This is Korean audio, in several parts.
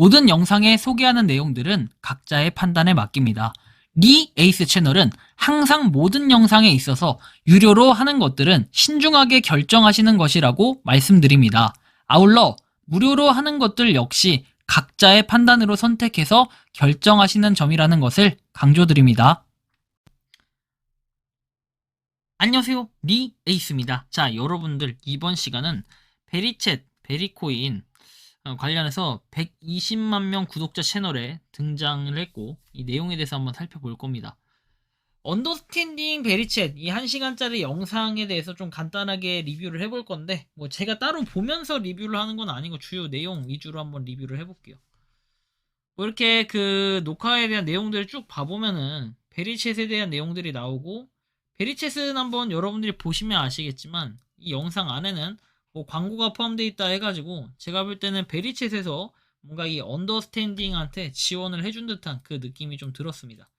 모든 영상에 소개하는 내용들은 각자의 판단에 맡깁니다. 리 에이스 채널은 항상 모든 영상에 있어서 유료로 하는 것들은 신중하게 결정하시는 것이라고 말씀드립니다. 아울러 무료로 하는 것들 역시 각자의 판단으로 선택해서 결정하시는 점이라는 것을 강조드립니다. 안녕하세요, 리 에이스입니다. 자, 여러분들 이번 시간은 베리챗, 베리코인 관련해서 120만 명 구독자 채널에 등장을 했고 이 내용에 대해서 한번 살펴볼 겁니다. 언더스탠딩 베리챗 이 1시간짜리 영상에 대해서 좀 간단하게 리뷰를 해볼 건데 뭐 제가 따로 보면서 리뷰를 하는 건 아니고 주요 내용 위주로 한번 리뷰를 해볼게요. 뭐 이렇게 그 녹화에 대한 내용들을 쭉 봐보면은 베리챗에 대한 내용들이 나오고, 베리챗은 한번 여러분들이 보시면 아시겠지만 이 영상 안에는 뭐 광고가 포함되어 있다 해가지고 제가 볼 때는 베리챗에서 뭔가 이 언더스탠딩한테 지원을 해준 듯한 그 느낌이 좀 들었습니다.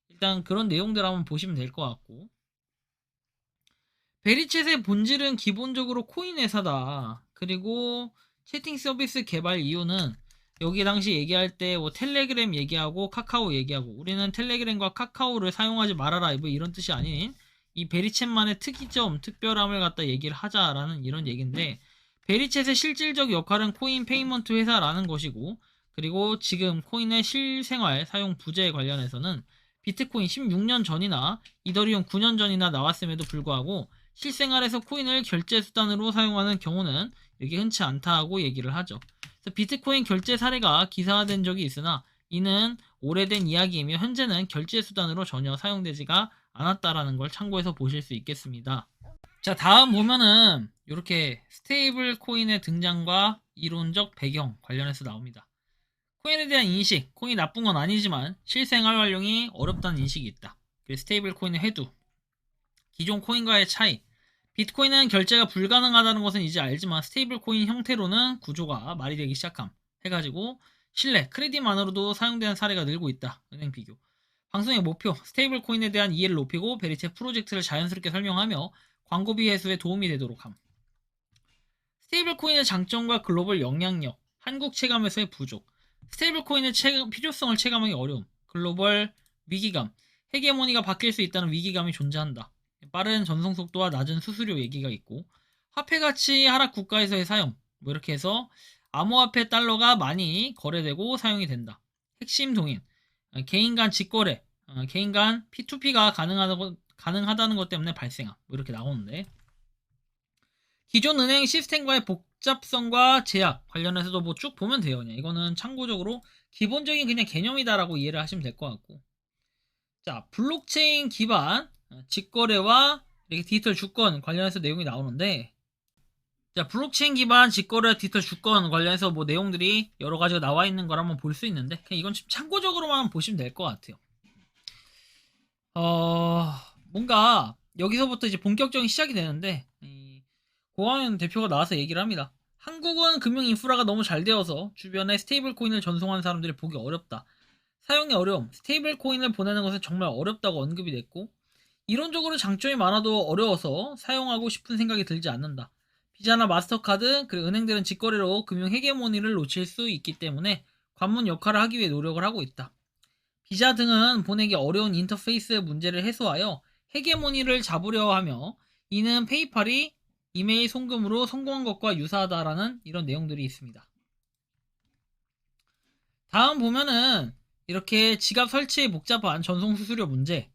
일단 그런 내용들 한번 보시면 될 것 같고, 베리챗의 본질은 기본적으로 코인 회사다. 그리고 채팅 서비스 개발 이유는 여기 당시 얘기할 때 뭐 텔레그램 얘기하고 카카오 얘기하고, 우리는 텔레그램과 카카오를 사용하지 말아라 뭐 이런 뜻이 아닌 이 베리챗만의 특이점, 특별함을 갖다 얘기를 하자라는 이런 얘기인데, 베리챗의 실질적 역할은 코인 페이먼트 회사라는 것이고, 그리고 지금 코인의 실생활 사용 부재에 관련해서는 비트코인 16년 전이나 이더리움 9년 전이나 나왔음에도 불구하고 실생활에서 코인을 결제 수단으로 사용하는 경우는 이렇게 흔치 않다고 얘기를 하죠. 그래서 비트코인 결제 사례가 기사화된 적이 있으나 이는 오래된 이야기이며 현재는 결제 수단으로 전혀 사용되지가 않았다라는 걸 참고해서 보실 수 있겠습니다. 자, 다음 보면은 이렇게 스테이블 코인의 등장과 이론적 배경 관련해서 나옵니다. 코인에 대한 인식, 코인이 나쁜 건 아니지만 실생활 활용이 어렵다는 인식이 있다. 그리고 스테이블 코인의 해두, 기존 코인과의 차이, 비트코인은 결제가 불가능하다는 것은 이제 알지만 스테이블 코인 형태로는 구조가 말이 되기 시작함 해가지고, 신뢰, 크레딧만으로도 사용되는 사례가 늘고 있다. 은행 비교. 방송의 목표, 스테이블 코인에 대한 이해를 높이고 베리챗 프로젝트를 자연스럽게 설명하며 광고비 해소에 도움이 되도록 함. 스테이블 코인의 장점과 글로벌 영향력, 한국 체감에서의 부족, 스테이블 코인의 필요성을 체감하기 어려움, 글로벌 위기감, 헤게모니가 바뀔 수 있다는 위기감이 존재한다. 빠른 전송 속도와 낮은 수수료 얘기가 있고, 화폐 가치 하락 국가에서의 사용, 뭐 이렇게 해서 암호화폐 달러가 많이 거래되고 사용이 된다. 핵심 동인, 개인 간 직거래, 개인 간 P2P가 가능하다는 것 때문에 발생함, 뭐 이렇게 나오는데, 기존 은행 시스템과의 복잡성과 제약 관련해서도 뭐 쭉 보면 돼요. 그냥 이거는 참고적으로 기본적인 그냥 개념이다라고 이해를 하시면 될 것 같고, 자, 블록체인 기반 직거래와 이렇게 디지털 주권 관련해서 내용이 나오는데, 자, 블록체인 기반 직거래 디지털 주권 관련해서 뭐 내용들이 여러 가지가 나와 있는 걸 한번 볼 수 있는데, 그냥 이건 좀 참고적으로만 보시면 될 것 같아요. 뭔가 여기서부터 이제 본격적인 시작이 되는데, 고광현 대표가 나와서 얘기를 합니다. 한국은 금융 인프라가 너무 잘 되어서 주변에 스테이블 코인을 전송하는 사람들이 보기 어렵다. 사용이 어려움, 스테이블 코인을 보내는 것은 정말 어렵다고 언급이 됐고, 이론적으로 장점이 많아도 어려워서 사용하고 싶은 생각이 들지 않는다. 비자나 마스터카드, 그리고 은행들은 직거래로 금융 헤게모니를 놓칠 수 있기 때문에 관문 역할을 하기 위해 노력을 하고 있다. 비자 등은 보내기 어려운 인터페이스 문제를 해소하여 헤게모니를 잡으려 하며, 이는 페이팔이 이메일 송금으로 성공한 것과 유사하다라는 이런 내용들이 있습니다. 다음 보면은 이렇게 지갑 설치에 복잡한 전송 수수료 문제.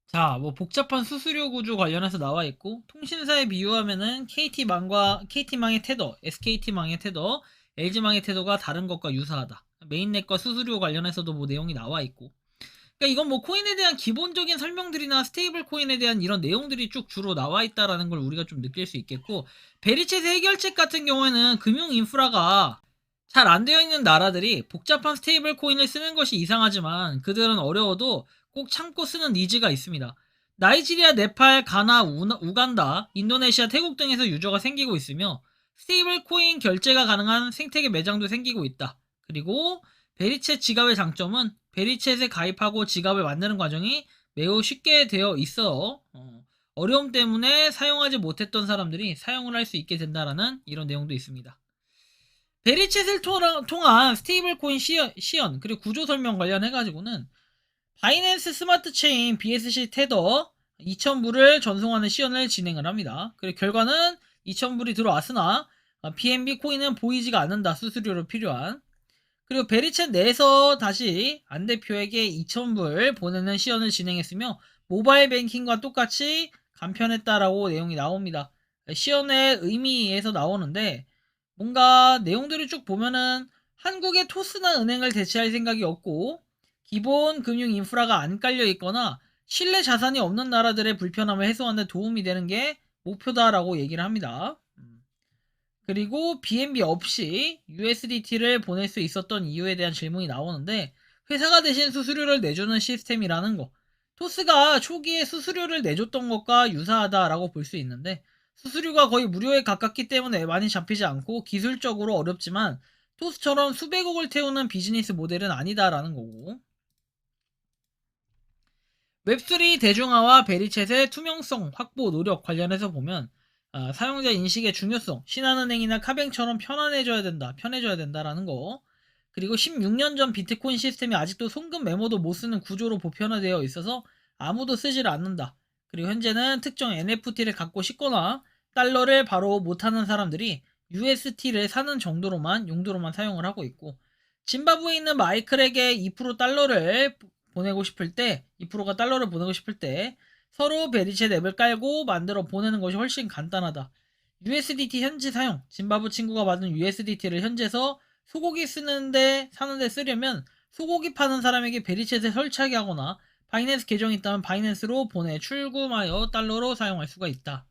자, 뭐 복잡한 수수료 구조 관련해서 나와 있고, 통신사에 비유하면은 KT망의 테더, SKT망의 테더, LG망의 테더가 다른 것과 유사하다. 메인넷과 수수료 관련해서도 뭐 내용이 나와 있고, 그러니까 이건 뭐 코인에 대한 기본적인 설명들이나 스테이블 코인에 대한 이런 내용들이 쭉 주로 나와 있다라는 걸 우리가 좀 느낄 수 있겠고, 베리챗 해결책 같은 경우에는 금융 인프라가 잘 안 되어 있는 나라들이 복잡한 스테이블 코인을 쓰는 것이 이상하지만 그들은 어려워도 꼭 참고 쓰는 니즈가 있습니다. 나이지리아, 네팔, 가나, 우간다, 인도네시아, 태국 등에서 유저가 생기고 있으며 스테이블 코인 결제가 가능한 생태계 매장도 생기고 있다. 그리고 베리챗 지갑의 장점은 베리챗에 가입하고 지갑을 만드는 과정이 매우 쉽게 되어 있어 어려움 때문에 사용하지 못했던 사람들이 사용을 할 수 있게 된다라는 이런 내용도 있습니다. 베리챗을 통한 스테이블 코인 시연 그리고 구조 설명 관련해가지고는 바이낸스 스마트 체인 BSC 테더 2,000불을 전송하는 시연을 진행을 합니다. 그리고 결과는 2,000불이 들어왔으나 BNB 코인은 보이지가 않는다. 수수료로 필요한. 그리고 베리챗 내에서 다시 안 대표에게 2,000불 보내는 시연을 진행했으며 모바일 뱅킹과 똑같이 간편했다라고 내용이 나옵니다. 시연의 의미에서 나오는데 뭔가 내용들을 쭉 보면은 한국의 토스나 은행을 대체할 생각이 없고 기본 금융 인프라가 안 깔려 있거나 신뢰 자산이 없는 나라들의 불편함을 해소하는 데 도움이 되는 게 목표다라고 얘기를 합니다. 그리고 BNB 없이 USDT를 보낼 수 있었던 이유에 대한 질문이 나오는데 회사가 대신 수수료를 내주는 시스템이라는 거. 토스가 초기에 수수료를 내줬던 것과 유사하다라고 볼 수 있는데 수수료가 거의 무료에 가깝기 때문에 많이 잡히지 않고 기술적으로 어렵지만 토스처럼 수백억을 태우는 비즈니스 모델은 아니다라는 거고. 웹3 대중화와 베리챗의 투명성 확보 노력 관련해서 보면 사용자 인식의 중요성, 신한은행이나 카뱅처럼 편해져야 된다라는 거. 그리고 16년 전 비트코인 시스템이 아직도 송금 메모도 못 쓰는 구조로 보편화되어 있어서 아무도 쓰질 않는다. 그리고 현재는 특정 NFT를 갖고 싶거나 달러를 바로 못하는 사람들이 UST를 사는 용도로만 사용을 하고 있고, 짐바브웨에 있는 마이클에게 2% 달러를 보내고 싶을 때, 2%가 달러를 보내고 싶을 때 서로 베리챗 앱을 깔고 만들어 보내는 것이 훨씬 간단하다. USDT 현지 사용, 짐바브 친구가 받은 USDT를 현지에서 소고기 사는데 쓰려면 소고기 파는 사람에게 베리챗에 설치하게 하거나 바이낸스 계정이 있다면 바이낸스로 보내 출금하여 달러로 사용할 수가 있다.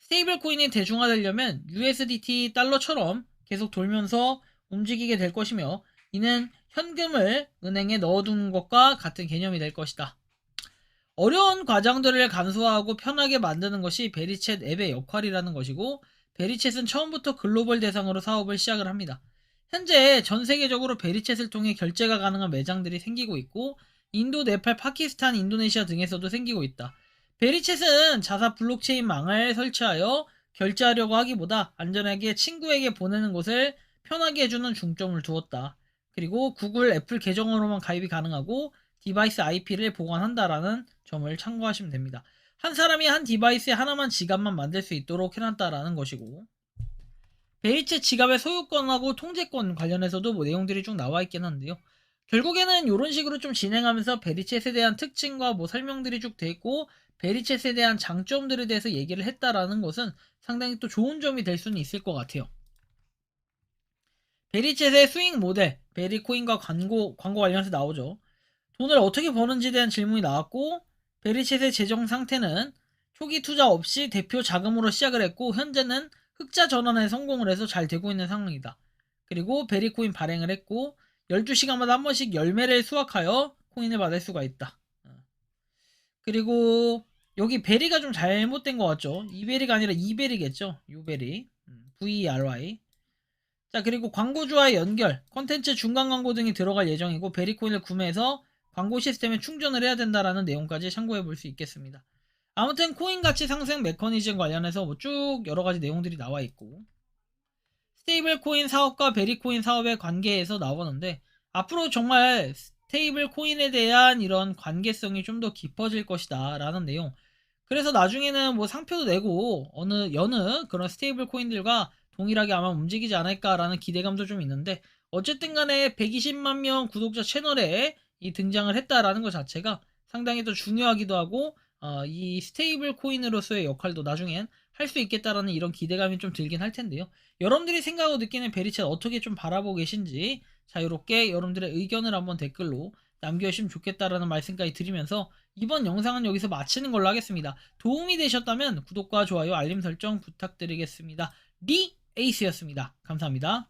스테이블 코인이 대중화되려면 USDT 달러처럼 계속 돌면서 움직이게 될 것이며 이는 현금을 은행에 넣어두는 것과 같은 개념이 될 것이다. 어려운 과정들을 간소화하고 편하게 만드는 것이 베리챗 앱의 역할이라는 것이고 베리챗은 처음부터 글로벌 대상으로 사업을 시작을 합니다. 현재 전 세계적으로 베리챗을 통해 결제가 가능한 매장들이 생기고 있고 인도, 네팔, 파키스탄, 인도네시아 등에서도 생기고 있다. 베리챗은 자사 블록체인망을 설치하여 결제하려고 하기보다 안전하게 친구에게 보내는 것을 편하게 해주는 중점을 두었다. 그리고 구글, 애플 계정으로만 가입이 가능하고 디바이스 IP를 보관한다라는 점을 참고하시면 됩니다. 한 사람이 한 디바이스에 하나만 지갑만 만들 수 있도록 해놨다라는 것이고, 베리챗 지갑의 소유권하고 통제권 관련해서도 내용들이 쭉 나와 있긴 한데요. 결국에는 이런 식으로 좀 진행하면서 베리챗에 대한 특징과 설명들이 쭉 돼 있고 베리챗에 대한 장점들에 대해서 얘기를 했다라는 것은 상당히 또 좋은 점이 될 수는 있을 것 같아요. 베리챗의 수익 모델, 베리코인과 광고 관련해서 나오죠. 돈을 어떻게 버는지에 대한 질문이 나왔고 베리챗의 재정 상태는 초기 투자 없이 대표 자금으로 시작을 했고 현재는 흑자 전환에 성공을 해서 잘 되고 있는 상황이다. 그리고 베리코인 발행을 했고 12시간마다 한 번씩 열매를 수확하여 코인을 받을 수가 있다. 그리고 여기 베리가 좀 잘못된 것 같죠. 이베리가 아니라 이베리겠죠. 요베리. VERY. 자, 그리고 광고주와의 연결, 콘텐츠 중간 광고 등이 들어갈 예정이고 베리코인을 구매해서 광고 시스템에 충전을 해야 된다라는 내용까지 참고해 볼 수 있겠습니다. 아무튼 코인 가치 상승 메커니즘 관련해서 쭉 여러 가지 내용들이 나와 있고 스테이블 코인 사업과 베리코인 사업의 관계에서 나오는데 앞으로 정말 스테이블 코인에 대한 이런 관계성이 좀 더 깊어질 것이다 라는 내용. 그래서 나중에는 상표도 내고 여느 그런 스테이블 코인들과 동일하게 아마 움직이지 않을까라는 기대감도 좀 있는데 어쨌든 간에 120만 명 구독자 채널에 이 등장을 했다라는 것 자체가 상당히 더 중요하기도 하고 이 스테이블 코인으로서의 역할도 나중엔 할 수 있겠다라는 이런 기대감이 좀 들긴 할 텐데요. 여러분들이 생각하고 느끼는 베리챗 어떻게 좀 바라보고 계신지 자유롭게 여러분들의 의견을 한번 댓글로 남겨주시면 좋겠다라는 말씀까지 드리면서 이번 영상은 여기서 마치는 걸로 하겠습니다. 도움이 되셨다면 구독과 좋아요, 알림 설정 부탁드리겠습니다. 리 에이스였습니다. 감사합니다.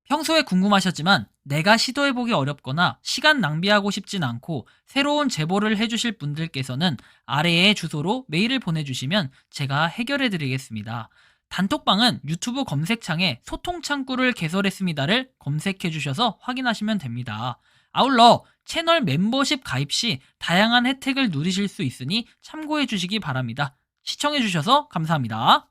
평소에 궁금하셨지만 내가 시도해보기 어렵거나 시간 낭비하고 싶진 않고 새로운 제보를 해주실 분들께서는 아래의 주소로 메일을 보내주시면 제가 해결해드리겠습니다. 단톡방은 유튜브 검색창에 소통창구를 개설했습니다를 검색해주셔서 확인하시면 됩니다. 아울러 채널 멤버십 가입 시 다양한 혜택을 누리실 수 있으니 참고해주시기 바랍니다. 시청해주셔서 감사합니다.